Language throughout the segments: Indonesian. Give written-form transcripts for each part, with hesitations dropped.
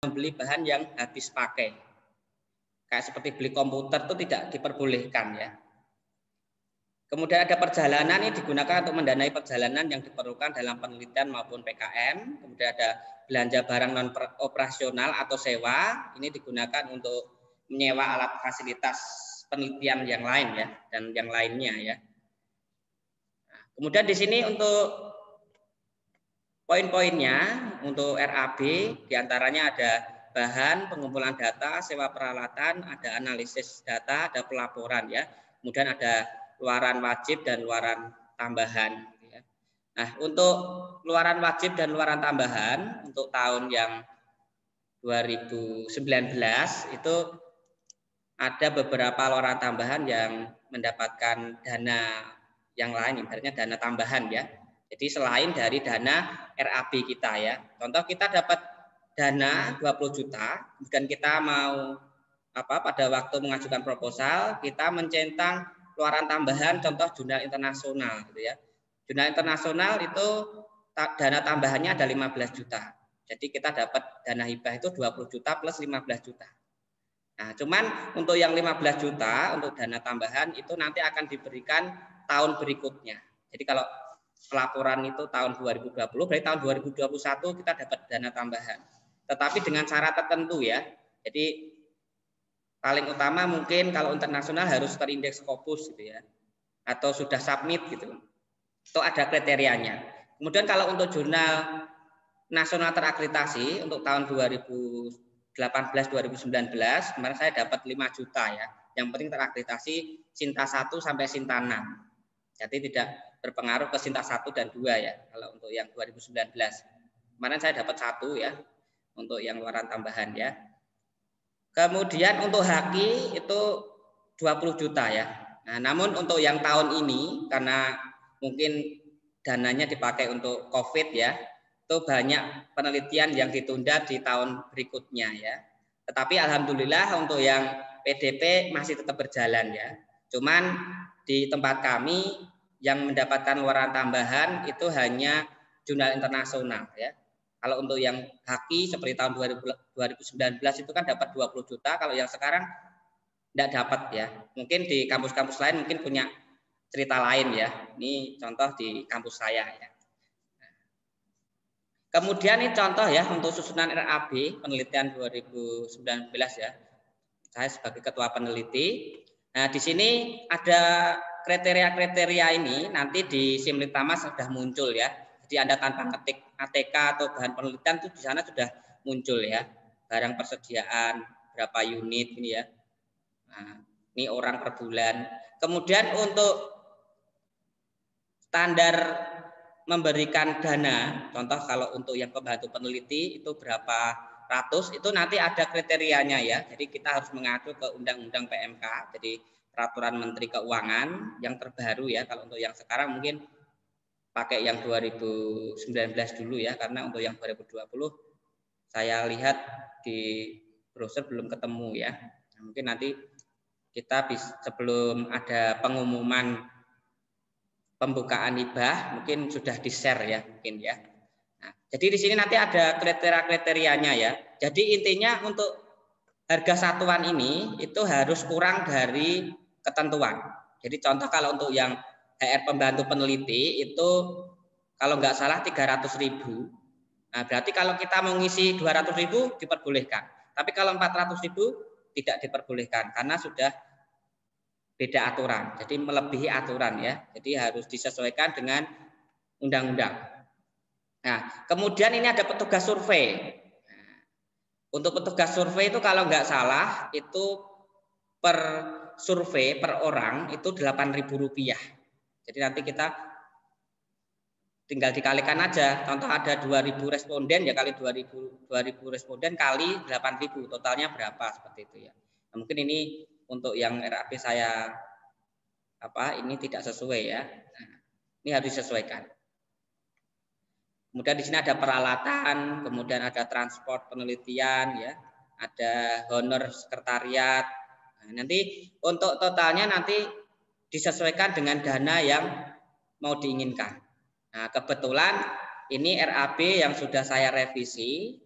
membeli bahan yang habis pakai. Kayak seperti beli komputer itu tidak diperbolehkan ya. Kemudian ada perjalanan ini digunakan untuk mendanai perjalanan yang diperlukan dalam penelitian maupun PKM. Kemudian ada belanja barang non operasional atau sewa, ini digunakan untuk menyewa alat fasilitas penelitian yang lain ya dan yang lainnya ya. Nah, kemudian di sini untuk poin-poinnya untuk RAB diantaranya ada bahan, pengumpulan data, sewa peralatan, ada analisis data, ada pelaporan ya. Kemudian ada luaran wajib dan luaran tambahan. Nah, untuk luaran wajib dan luaran tambahan untuk tahun yang 2019 itu ada beberapa luaran tambahan yang mendapatkan dana yang lain, ibaratnya dana tambahan ya. Jadi selain dari dana RAB kita ya. Contoh kita dapat dana 20 juta, kemudian kita mau pada waktu mengajukan proposal kita mencentang luaran tambahan contoh jurnal internasional gitu ya. Jurnal internasional itu dana tambahannya ada 15 juta. Jadi kita dapat dana hibah itu 20 juta plus 15 juta. Nah, cuman untuk yang 15 juta untuk dana tambahan itu nanti akan diberikan tahun berikutnya. Jadi kalau pelaporan itu tahun 2020, berarti tahun 2021 kita dapat dana tambahan. Tetapi dengan syarat tertentu ya. Jadi paling utama mungkin kalau internasional harus terindeks Scopus gitu ya, atau sudah submit gitu. Itu ada kriterianya. Kemudian kalau untuk jurnal nasional terakreditasi untuk tahun 2018-2019 kemarin saya dapat 5 juta ya. Yang penting terakreditasi Sinta 1 sampai Sinta 6. Jadi tidak berpengaruh ke Sinta 1 dan 2 ya kalau untuk yang 2019. Kemarin saya dapat 1 ya untuk yang luaran tambahan ya. Kemudian untuk haki itu 20 juta ya. Nah, namun untuk yang tahun ini karena mungkin dananya dipakai untuk COVID ya, itu banyak penelitian yang ditunda di tahun berikutnya ya. Tetapi alhamdulillah untuk yang PDP masih tetap berjalan ya. Cuman di tempat kami yang mendapatkan luaran tambahan itu hanya jurnal internasional ya. Kalau untuk yang haki seperti tahun 2019 itu kan dapat 20 juta, kalau yang sekarang tidak dapat ya. Mungkin di kampus-kampus lain mungkin punya cerita lain ya. Ini contoh di kampus saya ya. Kemudian ini contoh ya untuk susunan RAB penelitian 2019 ya. Saya sebagai ketua peneliti. Nah, di sini ada kriteria-kriteria ini nanti di Simlitama sudah muncul ya. Jadi Anda tanpa ketik ATK atau bahan penelitian itu di sana sudah muncul ya. Barang persediaan berapa unit ini ya. Nah, ini orang per bulan. Kemudian untuk standar memberikan dana, contoh kalau untuk yang pembantu peneliti itu berapa ratus, itu nanti ada kriterianya ya. Jadi kita harus mengacu ke Undang-Undang PMK, jadi Peraturan Menteri Keuangan yang terbaru ya. Kalau untuk yang sekarang mungkin pakai yang 2019 dulu ya, karena untuk yang 2020 saya lihat di browser belum ketemu ya. Nah, mungkin nanti kita sebelum ada pengumuman pembukaan hibah mungkin sudah di-share ya mungkin ya. Nah, jadi di sini nanti ada kriteria-kriterianya ya. Jadi intinya untuk harga satuan ini itu harus kurang dari ketentuan. Jadi contoh kalau untuk yang HR pembantu peneliti itu kalau nggak salah 300.000. Nah, berarti kalau kita mau ngisi 200.000 diperbolehkan. Tapi kalau 400.000 tidak diperbolehkan karena sudah beda aturan. Jadi melebihi aturan ya. Jadi harus disesuaikan dengan undang-undang. Nah, kemudian ini ada petugas survei. Untuk petugas survei itu kalau nggak salah itu per survei per orang itu Rp8.000. Jadi nanti kita tinggal dikalikan aja. Contoh ada 2.000 responden ya kali 2.000 responden kali 8.000 totalnya berapa seperti itu ya. Nah, mungkin ini untuk yang RAB saya ini tidak sesuai ya. Nah, ini harus disesuaikan. Kemudian di sini ada peralatan, kemudian ada transport penelitian ya, ada honor sekretariat. Nah, nanti untuk totalnya nanti disesuaikan dengan dana yang mau diinginkan. Nah, kebetulan ini RAB yang sudah saya revisi.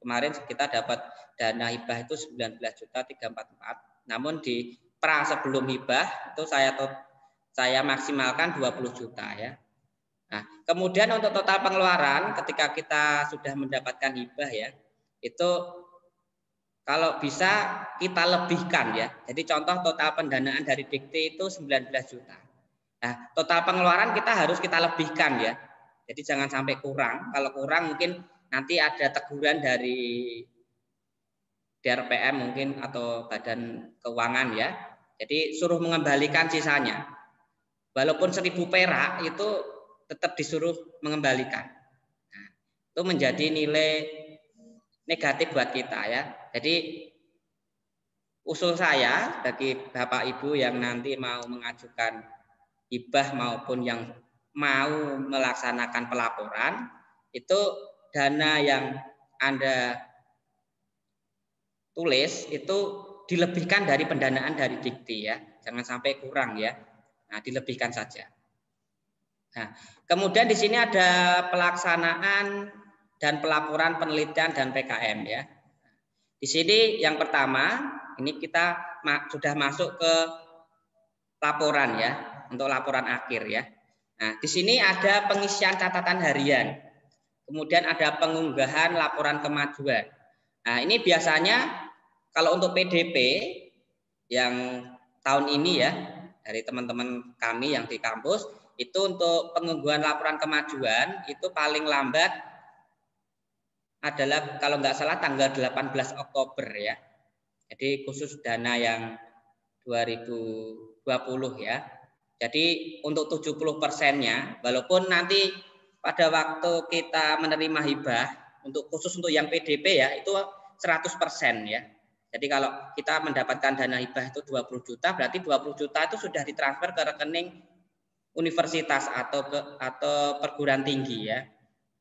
kemarin kita dapat dana hibah itu 19.344. Namun di pra sebelum hibah itu saya maksimalkan 20 juta ya. Nah, kemudian untuk total pengeluaran ketika kita sudah mendapatkan hibah ya, itu kalau bisa kita lebihkan ya. Jadi contoh total pendanaan dari Dikti itu 19 juta. Nah, total pengeluaran kita harus kita lebihkan ya. Jadi jangan sampai kurang. Kalau kurang mungkin nanti ada teguran dari DRPM mungkin atau Badan Keuangan ya. Jadi suruh mengembalikan sisanya. Walaupun 1.000 perak itu tetap disuruh mengembalikan. Nah, itu menjadi nilai negatif buat kita ya. Jadi usul saya bagi Bapak Ibu yang nanti mau mengajukan hibah maupun yang mau melaksanakan pelaporan, itu dana yang Anda tulis itu dilebihkan dari pendanaan dari Dikti ya. Jangan sampai kurang ya. Nah, dilebihkan saja. Nah, kemudian di sini ada pelaksanaan dan pelaporan penelitian dan PKM ya. Di sini yang pertama, ini kita sudah masuk ke laporan ya, untuk laporan akhir ya. Nah, di sini ada pengisian catatan harian. Kemudian ada pengunggahan laporan kemajuan. Nah, ini biasanya kalau untuk PDP yang tahun ini ya, dari teman-teman kami yang di kampus, itu untuk pengunggahan laporan kemajuan itu paling lambat adalah kalau nggak salah tanggal 18 Oktober ya. Jadi khusus dana yang 2020 ya. Jadi untuk 70%-nya, walaupun nanti pada waktu kita menerima hibah, untuk khusus untuk yang PDP ya, itu 100% ya. Jadi kalau kita mendapatkan dana hibah itu 20 juta, berarti 20 juta itu sudah ditransfer ke rekening universitas atau perguruan tinggi ya.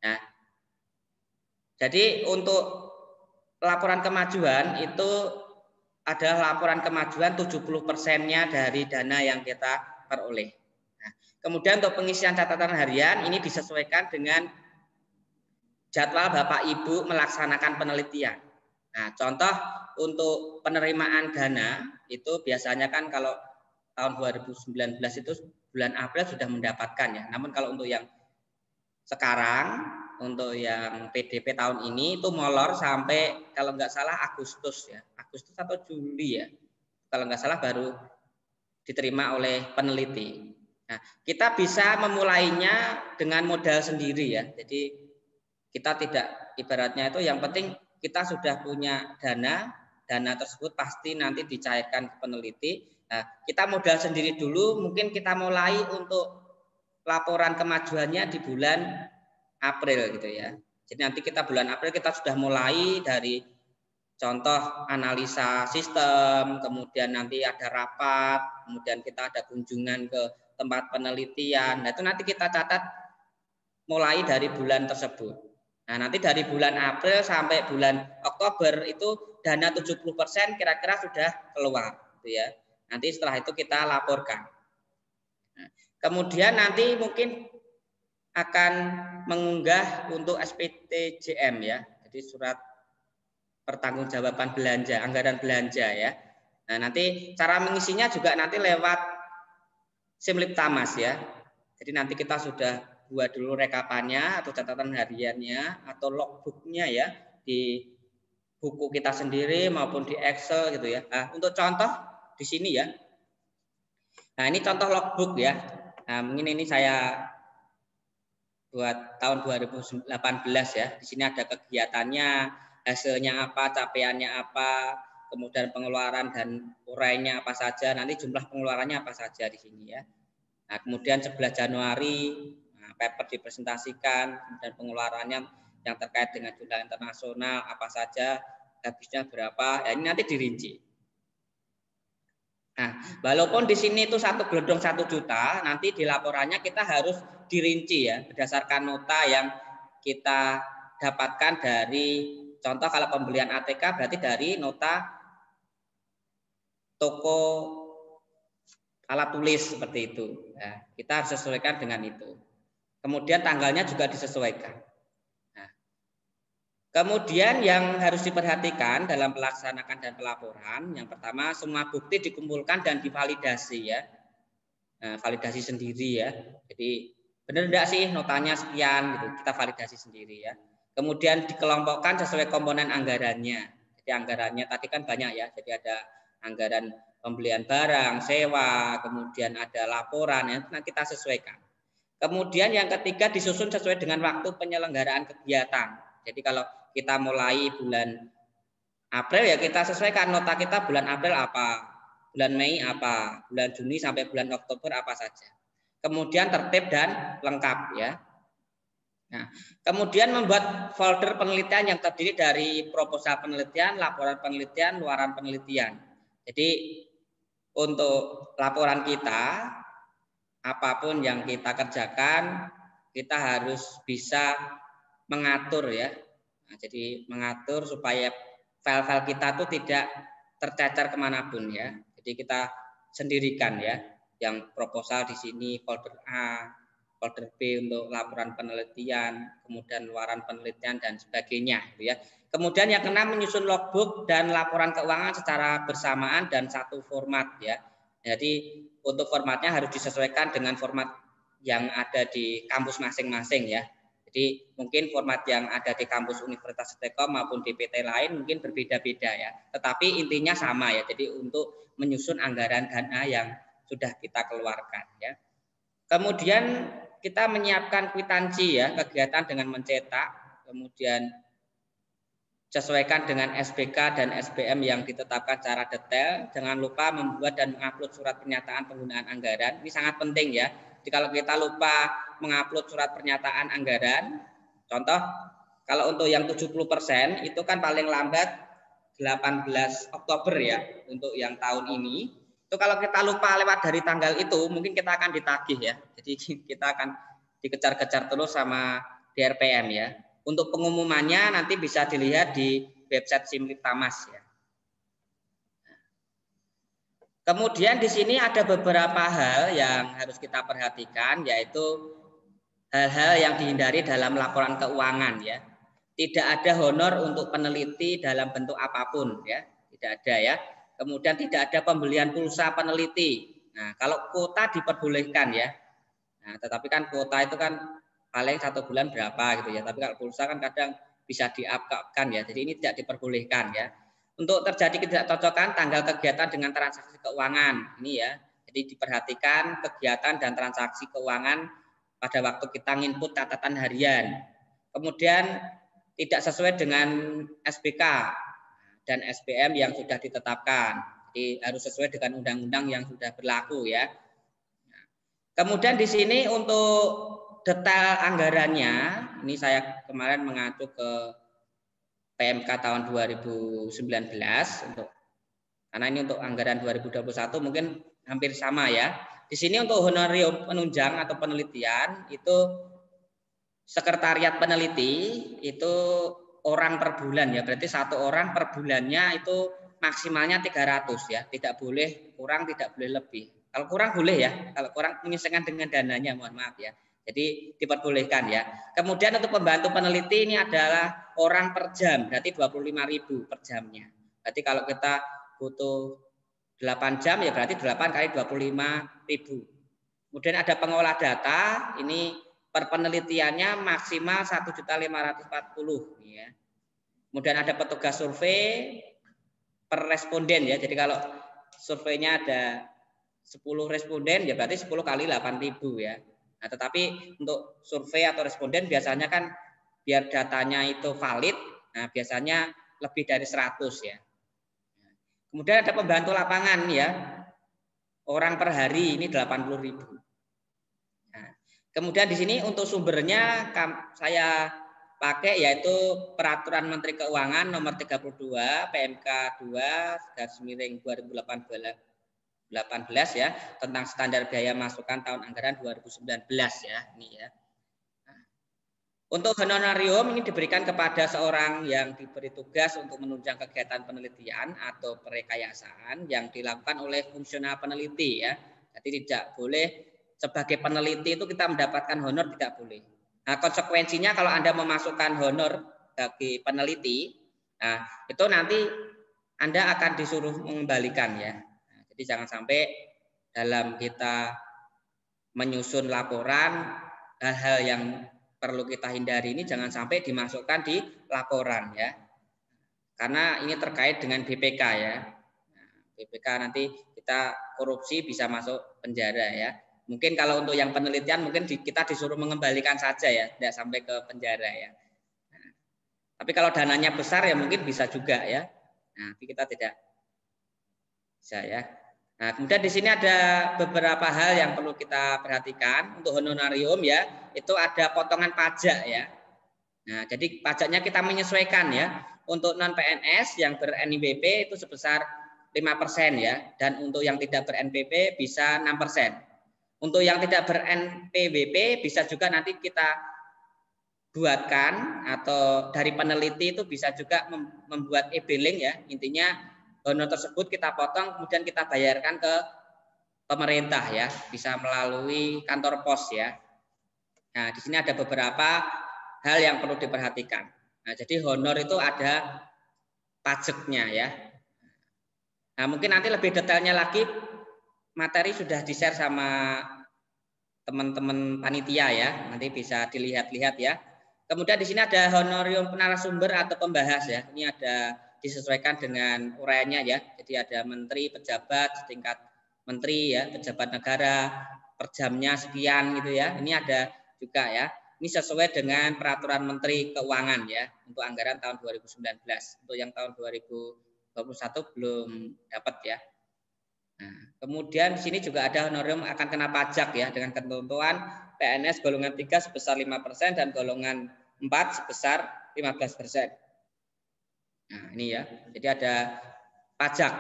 Nah, jadi untuk laporan kemajuan itu adalah laporan kemajuan 70%-nya dari dana yang kita peroleh. Nah, kemudian untuk pengisian catatan harian ini disesuaikan dengan jadwal Bapak Ibu melaksanakan penelitian. Nah, contoh untuk penerimaan dana itu biasanya kan kalau tahun 2019 itu bulan April sudah mendapatkan ya. Namun kalau untuk yang sekarang, untuk yang PDP tahun ini itu molor sampai kalau nggak salah Agustus ya. Agustus atau Juli ya. Kalau nggak salah baru diterima oleh peneliti. Nah, kita bisa memulainya dengan modal sendiri ya. Jadi kita tidak ibaratnya itu yang penting kita sudah punya dana tersebut pasti nanti dicairkan ke peneliti. Nah, kita modal sendiri dulu, mungkin kita mulai untuk laporan kemajuannya di bulan April gitu ya. Jadi nanti kita bulan April kita sudah mulai dari contoh analisa sistem, kemudian nanti ada rapat, kemudian kita ada kunjungan ke tempat penelitian. Nah, itu nanti kita catat mulai dari bulan tersebut. Nah, nanti dari bulan April sampai bulan Oktober itu dana 70% kira-kira sudah keluar gitu ya. Nanti setelah itu kita laporkan. Nah, kemudian nanti mungkin akan mengunggah untuk SPTJM ya. Jadi surat pertanggungjawaban belanja, anggaran belanja ya. Nah, nanti cara mengisinya juga nanti lewat Simliptamas ya. Jadi nanti kita sudah buat dulu rekapannya atau catatan hariannya atau logbooknya ya di buku kita sendiri maupun di Excel gitu ya. Nah, untuk contoh di sini ya. Nah, ini contoh logbook ya. Nah, mungkin ini saya buat tahun 2018 ya. Di sini ada kegiatannya, hasilnya apa, capaiannya apa, kemudian pengeluaran dan urainya apa saja. Nanti jumlah pengeluarannya apa saja di sini ya. Nah, kemudian 11 Januari paper dipresentasikan, kemudian pengeluarannya yang terkait dengan jumlah internasional apa saja, habisnya berapa, ya ini nanti dirinci. Nah, walaupun di sini itu satu gelodong 1 juta, nanti di laporannya kita harus dirinci ya, berdasarkan nota yang kita dapatkan dari, contoh kalau pembelian ATK berarti dari nota toko alat tulis seperti itu. Nah, kita harus sesuaikan dengan itu. Kemudian tanggalnya juga disesuaikan. Nah, Kemudian yang harus diperhatikan dalam pelaksanakan dan pelaporan, yang pertama semua bukti dikumpulkan dan divalidasi ya. Nah, validasi sendiri ya. Jadi benar enggak sih notanya sekian gitu, kita validasi sendiri ya. Kemudian dikelompokkan sesuai komponen anggarannya. Jadi anggarannya tadi kan banyak ya. Jadi ada anggaran pembelian barang, sewa, kemudian ada laporan ya. Nah, kita sesuaikan. Kemudian yang ketiga disusun sesuai dengan waktu penyelenggaraan kegiatan. Jadi kalau kita mulai bulan April ya kita sesuaikan nota kita bulan April apa, bulan Mei apa, bulan Juni sampai bulan Oktober apa saja. Kemudian tertib dan lengkap ya. Nah, kemudian membuat folder penelitian yang terdiri dari proposal penelitian, laporan penelitian, luaran penelitian. Jadi untuk laporan kita, apapun yang kita kerjakan, kita harus bisa mengatur ya. Nah, jadi mengatur supaya file-file kita tuh tidak tercecer kemanapun ya. Jadi kita sendirikan ya. Yang proposal di sini folder A, folder B untuk laporan penelitian, kemudian luaran penelitian dan sebagainya gitu ya. Kemudian yang keenam menyusun logbook dan laporan keuangan secara bersamaan dan satu format ya. Jadi untuk formatnya harus disesuaikan dengan format yang ada di kampus masing-masing ya. Jadi mungkin format yang ada di kampus Universitas Telkom maupun di PT lain mungkin berbeda-beda ya. Tetapi intinya sama ya. Jadi untuk menyusun anggaran dana yang sudah kita keluarkan ya. Kemudian kita menyiapkan kwitansi ya kegiatan dengan mencetak, kemudian sesuaikan dengan SBK dan SBM yang ditetapkan secara detail. Jangan lupa membuat dan mengupload surat pernyataan penggunaan anggaran. Ini sangat penting ya. Jadi kalau kita lupa mengupload surat pernyataan anggaran, contoh kalau untuk yang 70% itu kan paling lambat 18 Oktober ya untuk yang tahun ini. Itu kalau kita lupa lewat dari tanggal itu, mungkin kita akan ditagih ya. Jadi kita akan dikejar-kejar terus sama DRPM ya. Untuk pengumumannya nanti bisa dilihat di website Simliptamas ya. Kemudian di sini ada beberapa hal yang harus kita perhatikan, yaitu hal-hal yang dihindari dalam laporan keuangan ya. Tidak ada honor untuk peneliti dalam bentuk apapun ya, tidak ada ya. Kemudian tidak ada pembelian pulsa peneliti. Nah, kalau kuota diperbolehkan ya. Nah, tetapi kan kuota itu kan paling 1 bulan berapa gitu ya. Tapi kalau pulsa kan kadang bisa di-up-kan ya. Jadi ini tidak diperbolehkan ya. Untuk terjadi ketidakcocokan tanggal kegiatan dengan transaksi keuangan ini ya. Jadi diperhatikan kegiatan dan transaksi keuangan pada waktu kita input catatan harian. Kemudian tidak sesuai dengan SBK dan SBM yang sudah ditetapkan. Jadi harus sesuai dengan undang-undang yang sudah berlaku ya. Kemudian di sini untuk detail anggarannya, ini saya kemarin mengacu ke PMK tahun 2019 untuk karena ini untuk anggaran 2021 mungkin hampir sama ya. Di sini untuk honorarium penunjang atau penelitian itu sekretariat peneliti itu orang per bulan ya. Berarti satu orang per bulannya itu maksimalnya 300 ya. Tidak boleh kurang, tidak boleh lebih. Kalau kurang boleh ya. Kalau kurang menyesuaikan dengan dananya, mohon maaf ya. Jadi diperbolehkan ya. Kemudian untuk pembantu peneliti ini adalah orang per jam, berarti 25.000 per jamnya. Berarti kalau kita butuh 8 jam ya berarti 8 kali 25.000. Kemudian ada pengolah data, ini per penelitiannya maksimal 1.540.000 ya. Kemudian ada petugas survei per responden ya. Jadi kalau surveinya ada 10 responden ya berarti 10 kali 8.000 ya. Nah, tetapi untuk survei atau responden biasanya kan biar datanya itu valid, nah biasanya lebih dari 100 ya. Kemudian ada pembantu lapangan ya. Orang per hari ini 80.000. Nah, kemudian di sini untuk sumbernya saya pakai yaitu Peraturan Menteri Keuangan nomor 32 PMK 2/2018 ya tentang standar biaya masukan tahun anggaran 2019 ya ini ya. Nah, untuk honorarium ini diberikan kepada seorang yang diberi tugas untuk menunjang kegiatan penelitian atau perekayasaan yang dilakukan oleh fungsional peneliti ya. Jadi tidak boleh sebagai peneliti itu kita mendapatkan honor, tidak boleh. Nah, konsekuensinya kalau Anda memasukkan honor bagi peneliti, nah, itu nanti Anda akan disuruh mengembalikan ya. Nah, jadi jangan sampai dalam kita menyusun laporan hal-hal yang perlu kita hindari ini jangan sampai dimasukkan di laporan ya. Karena ini terkait dengan BPK ya. Nah, BPK nanti kita korupsi bisa masuk penjara ya. Mungkin kalau untuk yang penelitian mungkin kita disuruh mengembalikan saja ya, tidak sampai ke penjara ya. Nah, tapi kalau dananya besar ya mungkin bisa juga ya. Nah, tapi kita tidak bisa ya. Nah, kemudian di sini ada beberapa hal yang perlu kita perhatikan untuk honorarium ya. Itu ada potongan pajak ya. Nah, jadi pajaknya kita menyesuaikan ya. Untuk non PNS yang ber-NIPP itu sebesar 5% ya, dan untuk yang tidak ber-NPP bisa 6%. Untuk yang tidak ber-NPWP bisa juga nanti kita buatkan atau dari peneliti itu bisa juga membuat e-billing ya. Intinya honor tersebut kita potong kemudian kita bayarkan ke pemerintah ya, bisa melalui kantor pos ya. Nah, di sini ada beberapa hal yang perlu diperhatikan. Nah, jadi honor itu ada pajaknya ya. Nah, mungkin nanti lebih detailnya lagi materi sudah di-share sama teman-teman panitia ya. Nanti bisa dilihat-lihat ya. Kemudian di sini ada honorium narasumber atau pembahas ya. Ini ada disesuaikan dengan uraiannya ya. Jadi ada menteri, pejabat setingkat menteri ya, pejabat negara, per jamnya sekian gitu ya. Ini ada juga ya. Ini sesuai dengan peraturan Menteri Keuangan ya untuk anggaran tahun 2019. Untuk yang tahun 2021 belum dapat ya. Nah, kemudian di sini juga ada honorium akan kena pajak ya dengan ketentuan PNS golongan 3 sebesar 5% dan golongan 4 sebesar 15%. Nah, ini ya. Jadi ada pajak.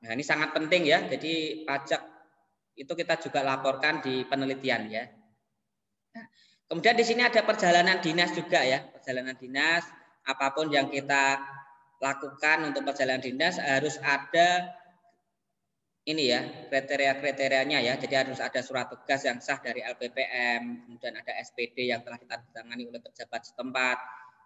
Nah, ini sangat penting ya. Jadi pajak itu kita juga laporkan di penelitian ya. Nah, kemudian di sini ada perjalanan dinas juga ya, perjalanan dinas apapun yang kita lakukan untuk perjalanan dinas harus ada ini ya kriteria-kriterianya ya. Jadi harus ada surat tugas yang sah dari LPPM, kemudian ada SPD yang telah ditandatangani oleh pejabat setempat.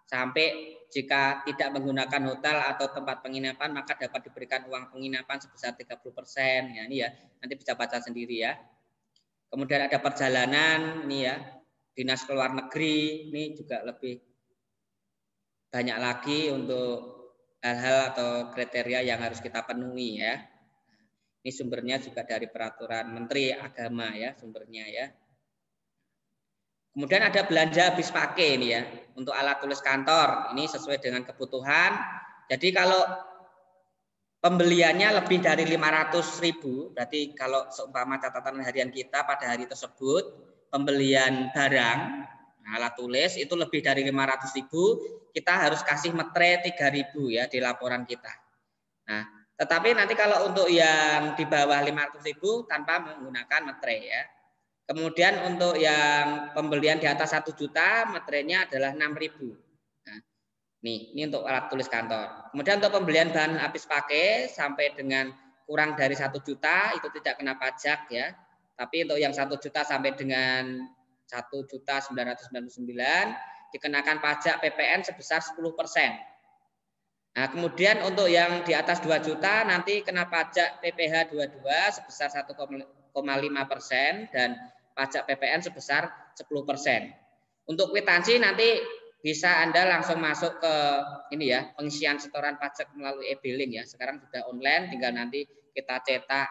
Sampai jika tidak menggunakan hotel atau tempat penginapan maka dapat diberikan uang penginapan sebesar 30%. Ya ini ya, nanti bisa baca sendiri ya. Kemudian ada perjalanan ini ya. Dinas ke luar negeri ini juga lebih banyak lagi untuk hal-hal atau kriteria yang harus kita penuhi ya. Ini sumbernya juga dari peraturan Menteri Agama ya sumbernya ya. Kemudian ada belanja habis pakai ini ya untuk alat tulis kantor ini sesuai dengan kebutuhan. Jadi kalau pembeliannya lebih dari 500.000 berarti kalau seumpama catatan harian kita pada hari tersebut pembelian barang alat tulis itu lebih dari 500.000 kita harus kasih metre 3.000 ya di laporan kita. Nah, tetapi nanti kalau untuk yang di bawah 500.000 tanpa menggunakan metre ya. Kemudian untuk yang pembelian di atas 1 juta metrenya adalah 6.000. Nah, ini untuk alat tulis kantor. Kemudian untuk pembelian bahan habis pakai sampai dengan kurang dari 1 juta itu tidak kena pajak ya. Tapi untuk yang 1 juta sampai dengan 1.999 dikenakan pajak PPN sebesar 10%. Nah, kemudian untuk yang di atas 2 juta nanti kena pajak PPh 22 sebesar 1,5% dan pajak PPN sebesar 10%. Untuk kwitansi nanti bisa Anda langsung masuk ke ini ya, pengisian setoran pajak melalui e-billing ya. Sekarang sudah online, tinggal nanti kita cetak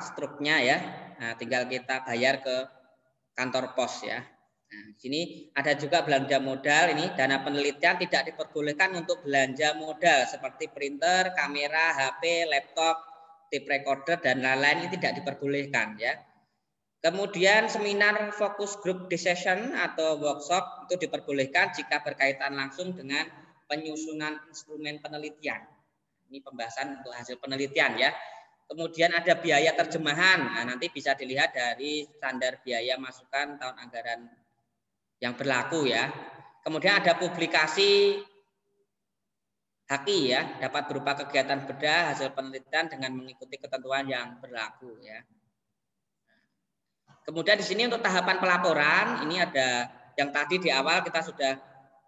struknya ya. Nah, tinggal kita bayar ke kantor pos ya. Nah, di sini ada juga belanja modal ini dana penelitian tidak diperbolehkan untuk belanja modal seperti printer, kamera, HP, laptop, tape recorder dan lain-lain ini tidak diperbolehkan ya. Kemudian seminar fokus group discussion atau workshop itu diperbolehkan jika berkaitan langsung dengan penyusunan instrumen penelitian. Ini pembahasan untuk hasil penelitian ya. Kemudian ada biaya terjemahan. Nah, nanti bisa dilihat dari standar biaya masukan tahun anggaran yang berlaku ya. Kemudian ada publikasi HAKI ya, dapat berupa kegiatan bedah hasil penelitian dengan mengikuti ketentuan yang berlaku ya. Kemudian di sini untuk tahapan pelaporan ini ada yang tadi di awal kita sudah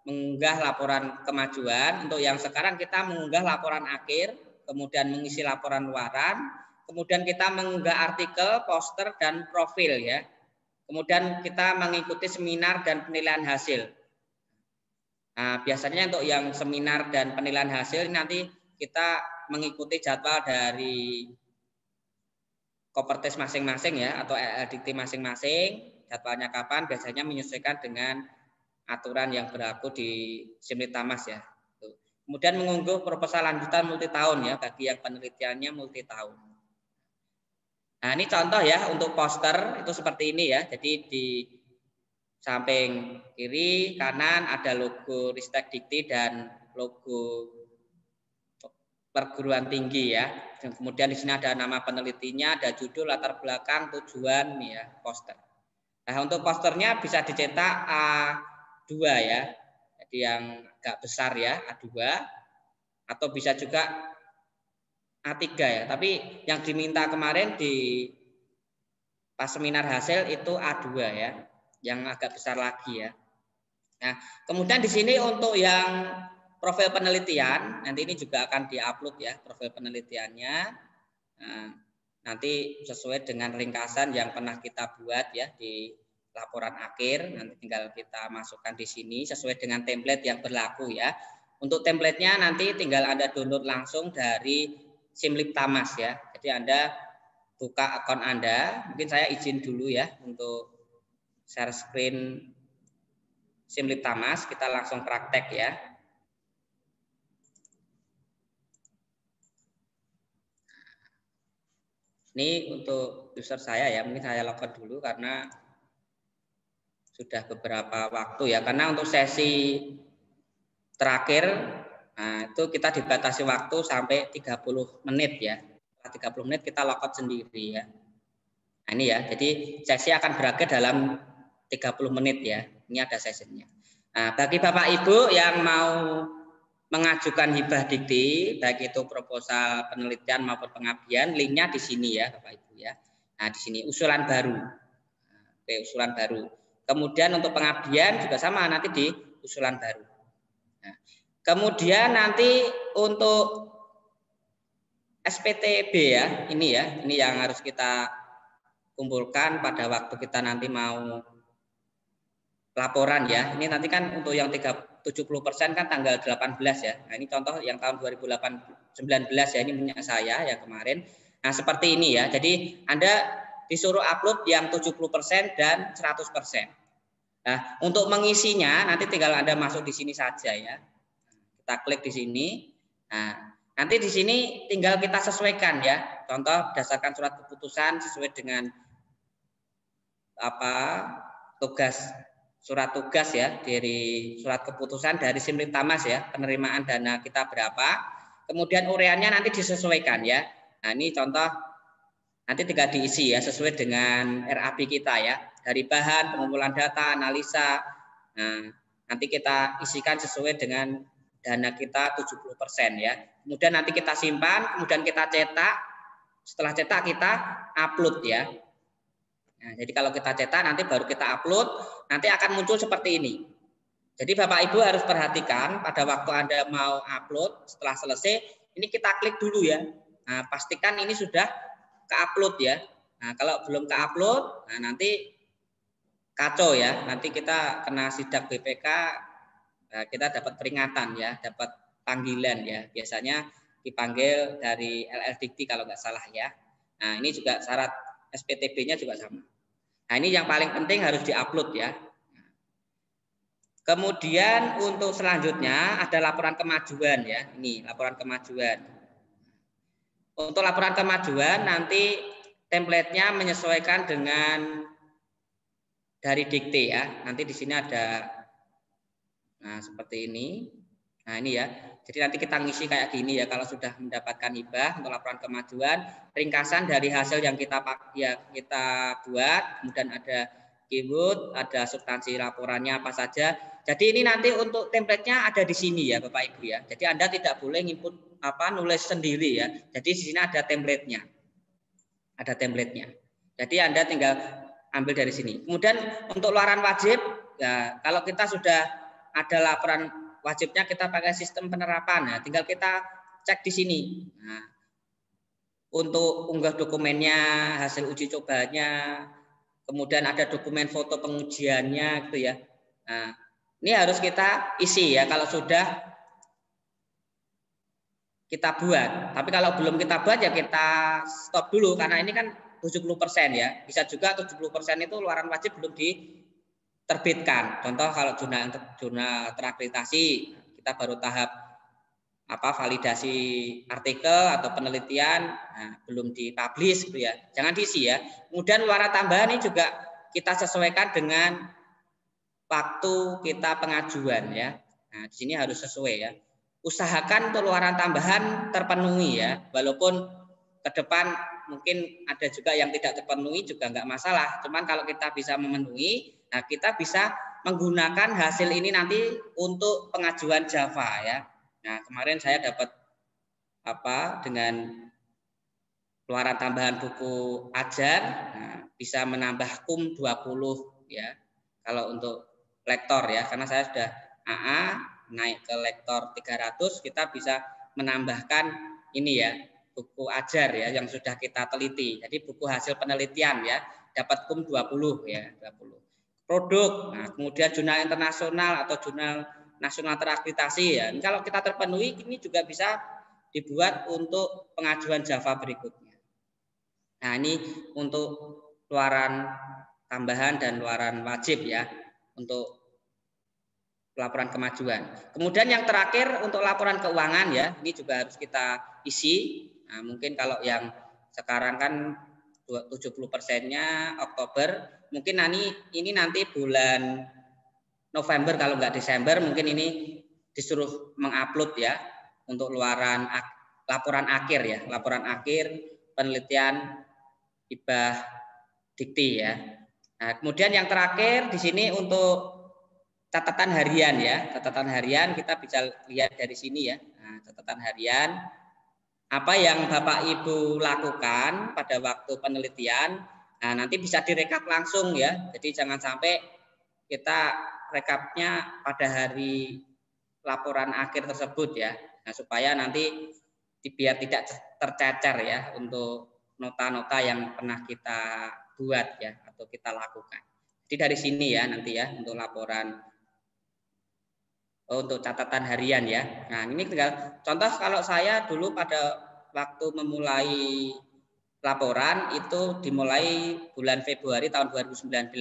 mengunggah laporan kemajuan. Untuk yang sekarang kita mengunggah laporan akhir, kemudian mengisi laporan luaran, kemudian kita mengunggah artikel, poster, dan profil ya. Kemudian kita mengikuti seminar dan penilaian hasil. Nah, biasanya untuk yang seminar dan penilaian hasil nanti kita mengikuti jadwal dari Kopertis masing-masing ya, atau LLDT masing-masing. Jadwalnya kapan? Biasanya menyesuaikan dengan aturan yang berlaku di Simlitamas ya. Kemudian mengunggah proposal lanjutan multi tahun ya, bagi yang penelitiannya multi tahun. Nah, ini contoh ya untuk poster itu seperti ini ya. Jadi di samping kiri kanan ada logo Ristek Dikti dan logo perguruan tinggi ya. Dan kemudian di sini ada nama penelitinya, ada judul, latar belakang, tujuan ya, poster. Nah, untuk posternya bisa dicetak A2 ya. Jadi yang agak besar ya, A2, atau bisa juga A3 ya. Tapi yang diminta kemarin di pas seminar hasil itu A2 ya, yang agak besar lagi ya. Nah, kemudian di sini untuk yang profil penelitian, nanti ini juga akan diupload ya profil penelitiannya. Nah, nanti sesuai dengan ringkasan yang pernah kita buat ya di laporan akhir, nanti tinggal kita masukkan di sini sesuai dengan template yang berlaku ya. Untuk templatenya nanti tinggal Anda download langsung dari Simlitamas ya. Jadi Anda buka akun Anda, mungkin saya izin dulu ya untuk share screen Simlitamas, kita langsung praktek ya. Ini untuk user saya ya, mungkin saya login dulu karena sudah beberapa waktu ya. Karena untuk sesi terakhir, nah itu kita dibatasi waktu sampai 30 menit ya. Setelah 30 menit kita logout sendiri ya. Nah ini ya, jadi sesi akan berakhir dalam 30 menit ya. Ini ada sesinya. Nah, bagi Bapak Ibu yang mau mengajukan hibah dikti, baik itu proposal penelitian maupun pengabdian, linknya di sini ya Bapak Ibu ya. Nah di sini usulan baru, oke, usulan baru. Kemudian untuk pengabdian juga sama nanti di usulan baru. Nah, kemudian nanti untuk SPTB ya, ini yang harus kita kumpulkan pada waktu kita nanti mau laporan ya. Ini nanti kan untuk yang 70% kan tanggal 18 ya. Nah, ini contoh yang tahun 2019 ya, ini punya saya yang kemarin. Nah, seperti ini ya. Jadi Anda disuruh upload yang 70% dan 100%. Nah, untuk mengisinya nanti tinggal Anda masuk di sini saja ya. Kita klik di sini. Nah, nanti di sini tinggal kita sesuaikan ya. Contoh berdasarkan surat keputusan sesuai dengan surat tugas ya, dari surat keputusan dari Simlitamas ya, penerimaan dana kita berapa, kemudian ureannya nanti disesuaikan ya. Nah ini contoh nanti tinggal diisi ya sesuai dengan RAB kita ya, dari bahan pengumpulan data, analisa. Nah nanti kita isikan sesuai dengan dana kita 70% ya. Kemudian nanti kita simpan, kemudian kita cetak. Setelah cetak kita upload ya. Nah, jadi kalau kita cetak nanti baru kita upload, nanti akan muncul seperti ini. Jadi Bapak Ibu harus perhatikan pada waktu Anda mau upload, setelah selesai, ini kita klik dulu ya. Nah, pastikan ini sudah ke-upload ya. Nah, kalau belum ke-upload, nah nanti kacau ya. Nanti kita kena sidak BPK, nah, kita dapat peringatan ya, dapat panggilan ya. Biasanya dipanggil dari LLDT kalau nggak salah ya. Nah, ini juga syarat SPTB-nya juga sama. Nah, ini yang paling penting harus diupload ya. Kemudian untuk selanjutnya ada laporan kemajuan ya. Ini laporan kemajuan. Untuk laporan kemajuan nanti template-nya menyesuaikan dengan dari dikti ya. Nanti di sini ada seperti ini. Nah, ini ya. Jadi nanti kita ngisi kayak gini ya kalau sudah mendapatkan hibah untuk laporan kemajuan, ringkasan dari hasil yang kita buat, kemudian ada keyword, ada substansi laporannya apa saja. Jadi ini nanti untuk template-nya ada di sini ya Bapak Ibu ya. Jadi Anda tidak boleh input nulis sendiri ya. Jadi di sini ada template-nya. Ada template-nya. Jadi Anda tinggal ambil dari sini. Kemudian untuk luaran wajib ya, kalau kita sudah ada laporan wajibnya kita pakai sistem penerapan. Nah, tinggal kita cek di sini. Nah, untuk unggah dokumennya, hasil uji cobanya, kemudian ada dokumen foto pengujiannya gitu ya. Nah, ini harus kita isi ya kalau sudah kita buat. Tapi kalau belum kita buat ya kita stop dulu karena ini kan 70% ya. Bisa juga 70% itu luaran wajib belum diterbitkan. Contoh kalau jurnal terakreditasi kita baru tahap validasi artikel atau penelitian, nah, belum dipublish gitu ya. Jangan diisi ya. Kemudian luaran tambahan ini juga kita sesuaikan dengan waktu kita pengajuan ya. Nah, di sini harus sesuai ya. Usahakan untuk luaran tambahan terpenuhi ya, walaupun ke depan mungkin ada juga yang tidak terpenuhi juga nggak masalah. Cuman kalau kita bisa memenuhi, nah kita bisa menggunakan hasil ini nanti untuk pengajuan Java ya. Nah kemarin saya dapat dengan luaran tambahan buku ajar, nah, bisa menambah KUM 20 ya. Kalau untuk lektor ya, karena saya sudah AA naik ke lektor 300, kita bisa menambahkan ini ya, buku ajar ya yang sudah kita teliti. Jadi buku hasil penelitian ya, dapat KUM 20 ya, 20. Produk, nah kemudian jurnal internasional atau jurnal nasional terakreditasi ya. Kalau kita terpenuhi ini juga bisa dibuat untuk pengajuan Java berikutnya. Nah, ini untuk luaran tambahan dan luaran wajib ya untuk laporan kemajuan. Kemudian yang terakhir untuk laporan keuangan ya, ini juga harus kita isi. Nah, mungkin kalau yang sekarang kan 70%-nya Oktober, mungkin ini nanti bulan November kalau nggak Desember mungkin ini disuruh mengupload ya untuk laporan akhir ya, laporan akhir penelitian hibah dikti ya. Nah, kemudian yang terakhir di sini untuk catatan harian ya, catatan harian kita bisa lihat dari sini ya. Nah, catatan harian apa yang Bapak Ibu lakukan pada waktu penelitian, nah nanti bisa direkap langsung ya. Jadi jangan sampai kita rekapnya pada hari laporan akhir tersebut ya. Nah, supaya nanti biar tidak tercecer ya untuk nota-nota yang pernah kita buat ya atau kita lakukan. Jadi dari sini ya nanti ya untuk laporan untuk catatan harian ya. Nah, ini tinggal contoh kalau saya dulu pada waktu memulai laporan itu dimulai bulan Februari tahun 2019.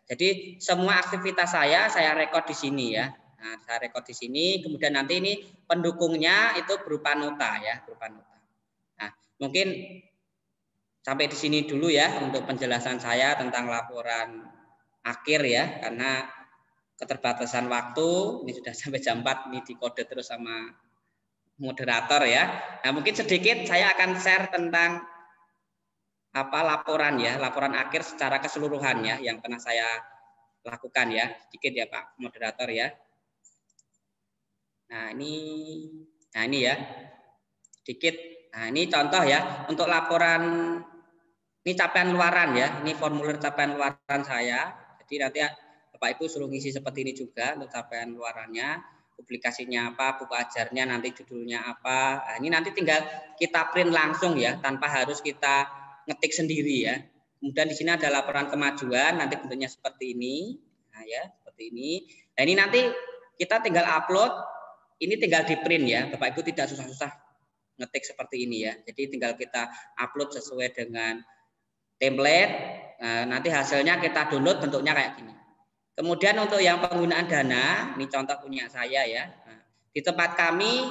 Jadi semua aktivitas saya rekod di sini ya. Nah, saya rekod di sini, kemudian nanti ini pendukungnya itu berupa nota ya, berupa nota. Nah, mungkin sampai di sini dulu ya untuk penjelasan saya tentang laporan akhir ya, karena keterbatasan waktu, ini sudah sampai jam 4, ini dikode terus sama moderator ya. Nah, mungkin sedikit saya akan share tentang laporan ya, laporan akhir secara keseluruhan ya yang pernah saya lakukan ya. Sedikit ya Pak moderator ya. Nah, ini ya. Sedikit. Nah, ini contoh ya untuk laporan ini capaian luaran ya. Ini formulir capaian luaran saya. Jadi nanti Bapak Ibu suruh ngisi seperti ini juga untuk capaian luarannya, publikasinya apa, buku ajarnya nanti judulnya apa. Nah, ini nanti tinggal kita print langsung ya, tanpa harus kita ngetik sendiri ya. Kemudian di sini ada laporan kemajuan, nanti bentuknya seperti ini. Nah ya, seperti ini. Nah, ini nanti kita tinggal upload, ini tinggal di print ya. Bapak Ibu tidak susah-susah ngetik seperti ini ya. Jadi tinggal kita upload sesuai dengan template. Nah, nanti hasilnya kita download bentuknya kayak gini. Kemudian untuk yang penggunaan dana, ini contoh punya saya ya. Nah, di tempat kami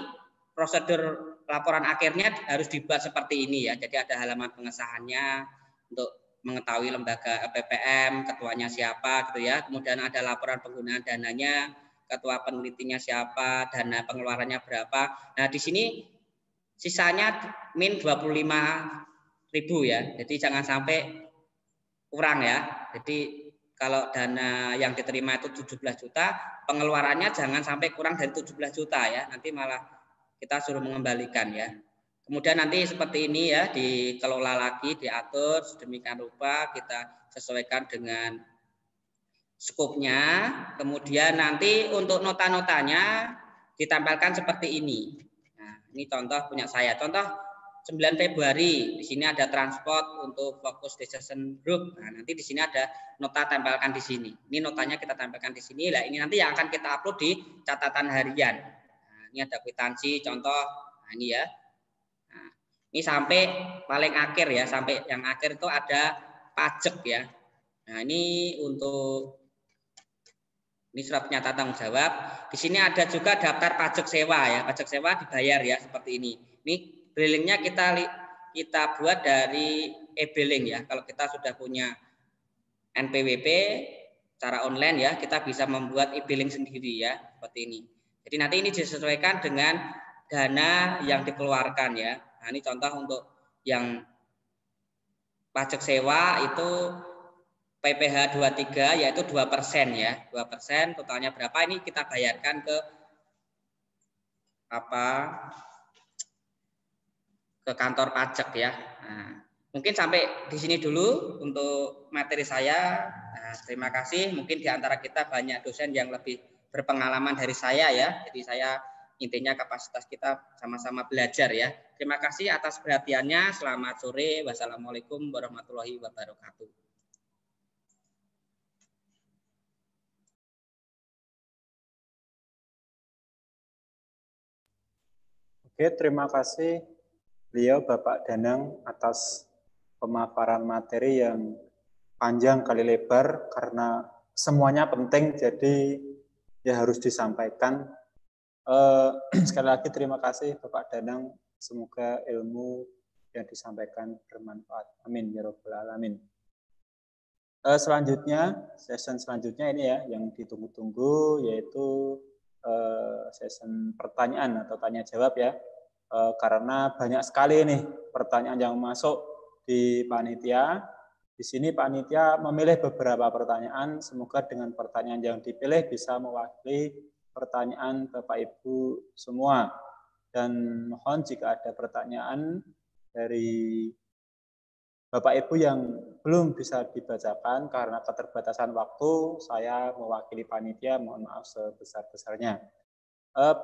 prosedur laporan akhirnya harus dibuat seperti ini ya. Jadi ada halaman pengesahannya untuk mengetahui lembaga PPM, ketuanya siapa gitu ya. Kemudian ada laporan penggunaan dananya, ketua penelitinya siapa, dana pengeluarannya berapa. Nah, di sini sisanya min 25.000 ya. Jadi jangan sampai kurang ya. Jadi kalau dana yang diterima itu 17 juta, pengeluarannya jangan sampai kurang dari 17 juta ya. Nanti malah kita suruh mengembalikan ya. Kemudian nanti seperti ini ya, dikelola lagi, diatur sedemikian rupa, kita sesuaikan dengan skopnya, kemudian nanti untuk nota-notanya ditempelkan seperti ini. Nah, ini contoh punya saya. Contoh 9 Februari, di sini ada transport untuk fokus decision group. Nah, nanti di sini ada nota tempelkan di sini. Ini notanya kita tempelkan di sini. Nah, ini nanti yang akan kita upload di catatan harian. Nah, ini ada kwitansi contoh. Nah, ini ya. Nah, ini sampai paling akhir ya, sampai yang akhir itu ada pajak ya. Nah, ini untuk ini surat pernyataan tanggung jawab. Di sini ada juga daftar pajak sewa ya. Pajak sewa dibayar ya seperti ini. Ini billingnya kita buat dari e-billing ya. Kalau kita sudah punya NPWP secara online ya, kita bisa membuat e-billing sendiri ya, seperti ini. Jadi nanti ini disesuaikan dengan dana yang dikeluarkan ya. Nah, ini contoh untuk yang pajak sewa itu PPh 23 yaitu 2% ya. 2% totalnya berapa ini kita bayarkan ke kantor pajak ya. Nah, mungkin sampai di sini dulu untuk materi saya. Nah, terima kasih. Mungkin di antara kita banyak dosen yang lebih berpengalaman dari saya ya. Jadi saya intinya kapasitas kita sama-sama belajar ya. Terima kasih atas perhatiannya. Selamat sore. Wassalamualaikum warahmatullahi wabarakatuh. Oke, terima kasih beliau Bapak Danang atas pemaparan materi yang panjang kali lebar karena semuanya penting jadi ya harus disampaikan. Sekali lagi terima kasih Bapak Danang, semoga ilmu yang disampaikan bermanfaat. Amin ya rabbal alamin. Selanjutnya, session selanjutnya ini ya yang ditunggu-tunggu yaitu session pertanyaan atau tanya jawab ya. Karena banyak sekali nih pertanyaan yang masuk di panitia. Di sini panitia memilih beberapa pertanyaan, semoga dengan pertanyaan yang dipilih bisa mewakili pertanyaan Bapak Ibu semua. Dan mohon jika ada pertanyaan dari Bapak Ibu yang belum bisa dibacakan karena keterbatasan waktu, saya mewakili panitia, mohon maaf sebesar-besarnya.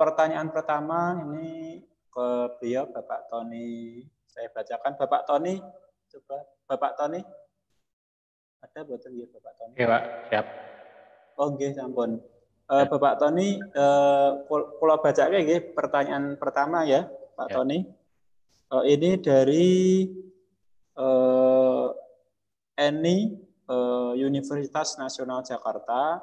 Pertanyaan pertama ini ke beliau Bapak Tony. Saya bacakan Bapak Tony, coba Bapak Tony. Ada betul ya Bapak Tony? Oke Pak, siap. Oke, sampun. Bapak Tony, kalau baca kayak pertanyaan pertama ya, Pak Tony. Ini dari Eni Universitas Nasional Jakarta.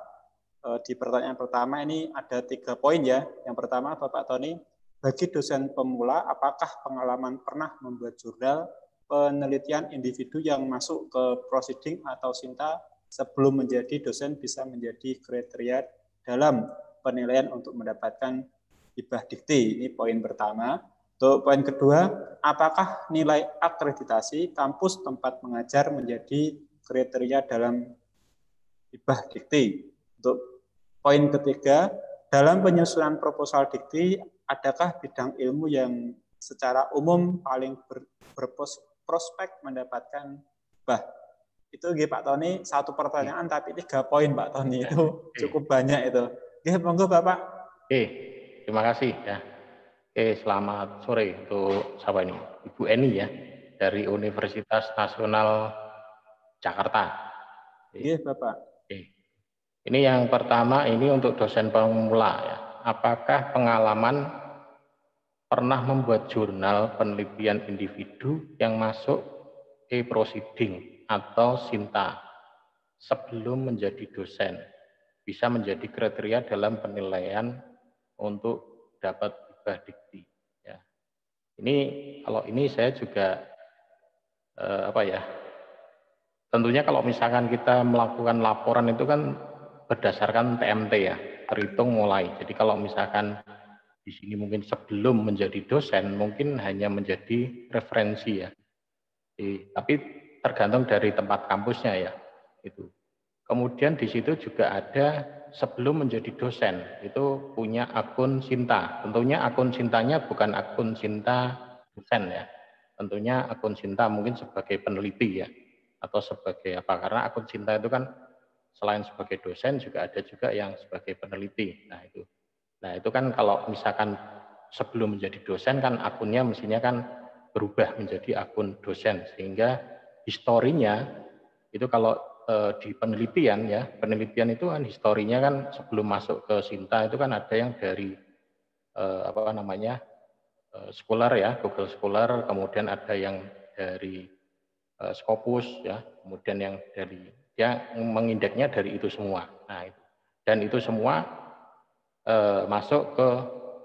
Di pertanyaan pertama ini ada 3 poin ya. Yang pertama Bapak Tony, bagi dosen pemula, apakah pengalaman pernah membuat jurnal penelitian individu yang masuk ke proceeding atau SINTA sebelum menjadi dosen bisa menjadi kriteria dalam penilaian untuk mendapatkan hibah dikti? Ini poin pertama. Untuk poin kedua, apakah nilai akreditasi kampus tempat mengajar menjadi kriteria dalam hibah dikti? Untuk poin ketiga, dalam penyusunan proposal dikti, adakah bidang ilmu yang secara umum paling berprospek mendapatkan hibah? Itu Pak Tony, satu pertanyaan tapi 3 poin Pak Tony, itu cukup banyak itu. Monggo Bapak. Terima kasih ya. Selamat sore untuk siapa ini? Ibu Eni ya, dari Universitas Nasional Jakarta. Iya Bapak. Ini yang pertama, ini untuk dosen pemula ya. Apakah pengalaman pernah membuat jurnal penelitian individu yang masuk proceeding atau SINTA sebelum menjadi dosen bisa menjadi kriteria dalam penilaian untuk dapat hibah dikti ya. Ini kalau ini saya juga tentunya kalau misalkan kita melakukan laporan itu kan berdasarkan TMT ya, terhitung mulai. Jadi kalau misalkan di sini mungkin sebelum menjadi dosen mungkin hanya menjadi referensi ya. Tapi tergantung dari tempat kampusnya ya itu. Kemudian di situ juga ada sebelum menjadi dosen itu punya akun SINTA. Tentunya akun SINTA-nya bukan akun SINTA dosen ya. Tentunya akun SINTA mungkin sebagai peneliti ya atau sebagai apa? Karena akun SINTA itu kan selain sebagai dosen juga ada juga yang sebagai peneliti. Nah itu kan kalau misalkan sebelum menjadi dosen kan akunnya mestinya kan berubah menjadi akun dosen, sehingga historinya itu kalau di penelitian ya, penelitian itu kan historinya kan sebelum masuk ke Sinta itu kan ada yang dari Scholar ya, Google Scholar, kemudian ada yang dari Scopus ya, kemudian yang dari mengindeksnya dari itu semua. Nah itu, dan itu semua masuk ke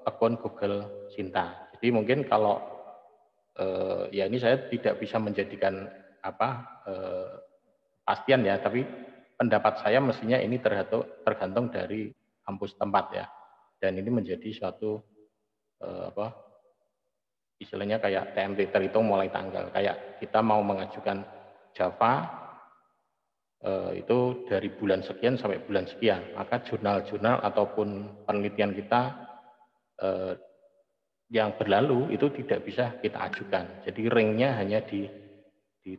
akun Google Sinta. Jadi mungkin kalau ya ini saya tidak bisa menjadikan pastian ya, tapi pendapat saya mestinya ini tergantung dari kampus tempat ya, dan ini menjadi suatu istilahnya kayak TMT, terhitung mulai tanggal. Kayak kita mau mengajukan Java itu dari bulan sekian sampai bulan sekian, maka jurnal-jurnal ataupun penelitian kita yang berlalu itu tidak bisa kita ajukan. Jadi ringnya hanya di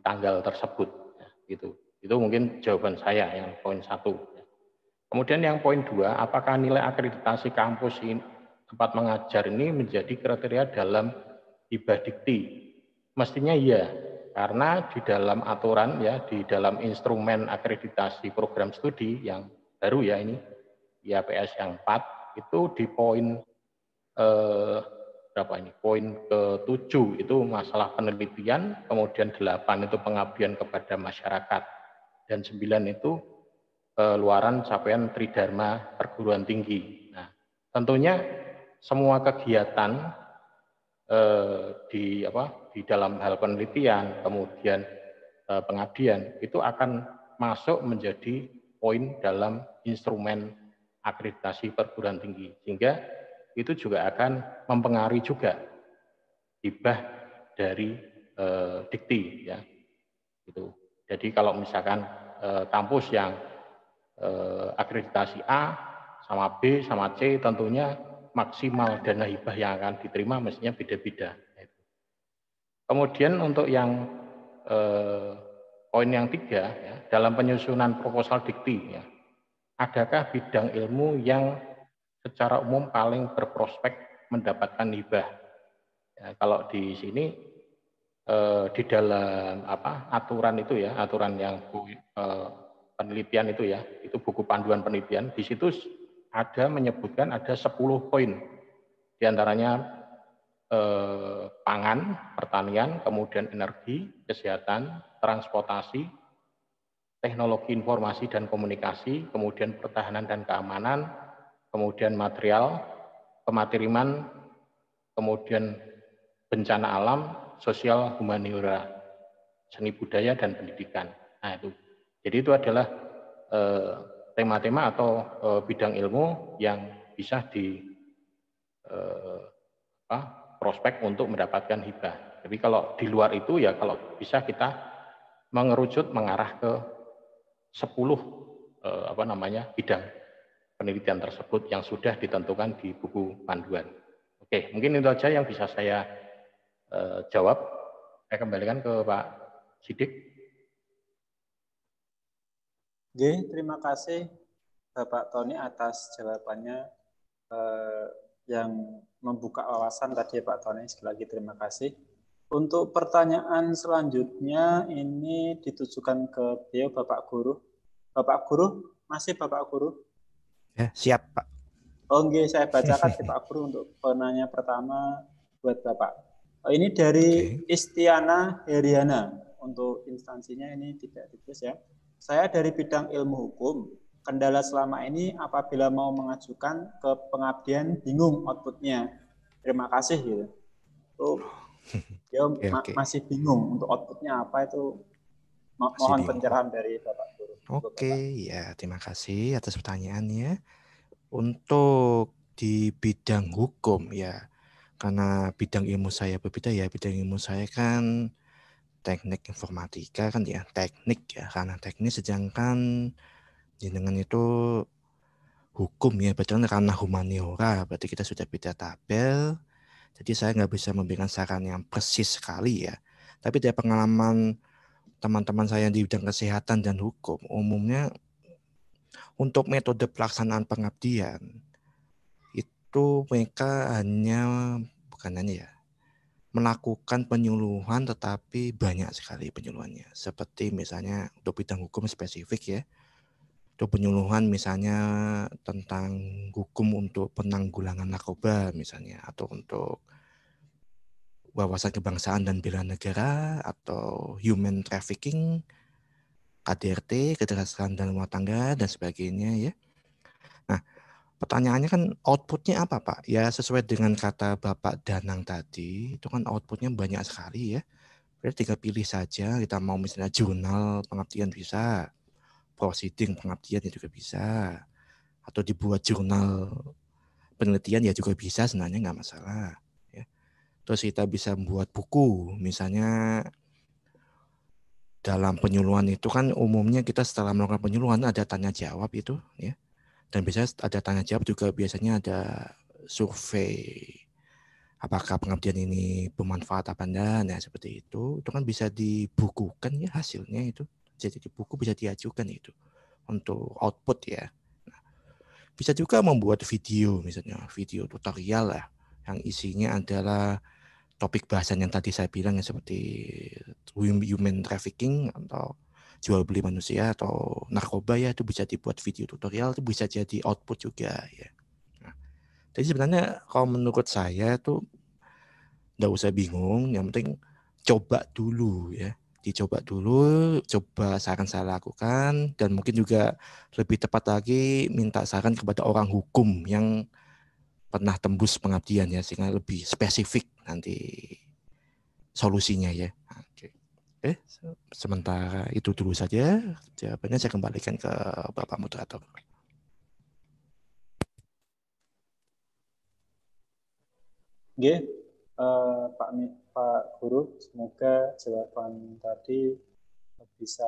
tanggal tersebut. Ya, gitu. Itu mungkin jawaban saya yang poin 1. Kemudian yang poin 2, apakah nilai akreditasi kampus ini, tempat mengajar ini menjadi kriteria dalam hibah dikti? Mestinya iya, karena di dalam aturan ya, di dalam instrumen akreditasi program studi yang baru ya ini, IAPS yang 4, itu di poin berapa ini? Poin ke-7 itu masalah penelitian, kemudian 8 itu pengabdian kepada masyarakat, dan 9 itu luaran capaian tridharma perguruan tinggi. Nah, tentunya semua kegiatan di dalam hal penelitian, kemudian pengabdian itu akan masuk menjadi poin dalam instrumen akreditasi perguruan tinggi, sehingga itu juga akan mempengaruhi juga hibah dari dikti ya. Gitu. Jadi kalau misalkan kampus yang akreditasi A sama B sama C, tentunya maksimal dana hibah yang akan diterima mestinya beda-beda. Kemudian untuk yang poin yang 3 ya, dalam penyusunan proposal dikti ya, adakah bidang ilmu yang secara umum paling berprospek mendapatkan hibah? Ya, kalau di sini di dalam aturan itu ya, aturan yang penelitian itu ya, itu buku panduan penelitian, di situ ada menyebutkan ada 10 poin, diantaranya pangan, pertanian, kemudian energi, kesehatan, transportasi, teknologi informasi dan komunikasi, kemudian pertahanan dan keamanan, kemudian material, pemateriman, kemudian bencana alam, sosial, humaniora, seni budaya, dan pendidikan. Nah itu. Jadi itu adalah tema-tema atau bidang ilmu yang bisa prospek untuk mendapatkan hibah. Tapi kalau di luar itu ya kalau bisa kita mengerucut mengarah ke 10 bidang penelitian tersebut yang sudah ditentukan di buku panduan. Oke, mungkin itu aja yang bisa saya jawab. Saya kembalikan ke Pak Sidik. Oke, terima kasih Bapak Tony atas jawabannya yang membuka wawasan tadi ya Pak Tony. Sekali lagi terima kasih. Untuk pertanyaan selanjutnya ini ditujukan ke beliau Bapak Guru. Bapak Guru, masih Bapak Guru? Ya, siap Pak. Oke, saya bacakan Pak Guru untuk penanya pertama buat Bapak. Ini dari Istiana Heriana. Untuk instansinya ini tidak ditulis ya. Saya dari bidang ilmu hukum. Kendala selama ini apabila mau mengajukan ke pengabdian bingung outputnya. Terima kasih gitu. Dia masih bingung untuk outputnya apa itu. Mohon pencerahan dari Bapak Guru. Ya terima kasih atas pertanyaannya. Untuk di bidang hukum ya, karena bidang ilmu saya berbeda ya. Bidang ilmu saya kan teknik informatika kan ya, teknik ya, karena teknik, sedangkan jenengan itu hukum ya, betul, karena humaniora, berarti kita sudah beda tabel, jadi saya nggak bisa memberikan saran yang persis sekali ya. Tapi dari pengalaman teman-teman saya di bidang kesehatan dan hukum, umumnya Untuk metode pelaksanaan pengabdian itu mereka bukan hanya ya melakukan penyuluhan, tetapi banyak sekali penyuluhannya. Seperti misalnya untuk bidang hukum spesifik ya, itu penyuluhan misalnya tentang hukum untuk penanggulangan narkoba misalnya, atau untuk wawasan kebangsaan dan bela negara, atau human trafficking, KDRT, kekerasan dalam rumah tangga, dan sebagainya ya. Nah, pertanyaannya kan outputnya apa Pak? Ya sesuai dengan kata Bapak Danang tadi, itu kan outputnya banyak sekali ya. Berarti tinggal pilih saja, kita mau misalnya jurnal pengabdian bisa, proceeding pengabdian juga bisa, atau dibuat jurnal penelitian ya juga bisa, sebenarnya nggak masalah. Ya. Terus kita bisa membuat buku, misalnya dalam penyuluhan itu kan umumnya kita setelah melakukan penyuluhan ada tanya jawab itu ya. Dan biasanya ada tanya jawab juga, biasanya ada survei apakah pengabdian ini bermanfaat apa enggak. Nah seperti itu kan bisa dibukukan ya hasilnya itu. Jadi di buku bisa diajukan itu untuk output ya. Nah, bisa juga membuat video misalnya, video tutorial lah yang isinya adalah topik bahasan yang tadi saya bilang ya, seperti human trafficking atau jual beli manusia atau narkoba ya, itu bisa dibuat video tutorial, itu bisa jadi output juga ya. Nah, jadi sebenarnya kalau menurut saya tuh nggak usah bingung, yang penting coba dulu ya, dicoba dulu, coba saran saya lakukan, dan mungkin juga lebih tepat lagi minta saran kepada orang hukum yang pernah tembus pengabdian ya, sehingga lebih spesifik nanti solusinya ya. Oke. Sementara itu dulu saja jawabannya, saya kembalikan ke Bapak Moderator. Oke, Pak Guru, semoga jawaban tadi bisa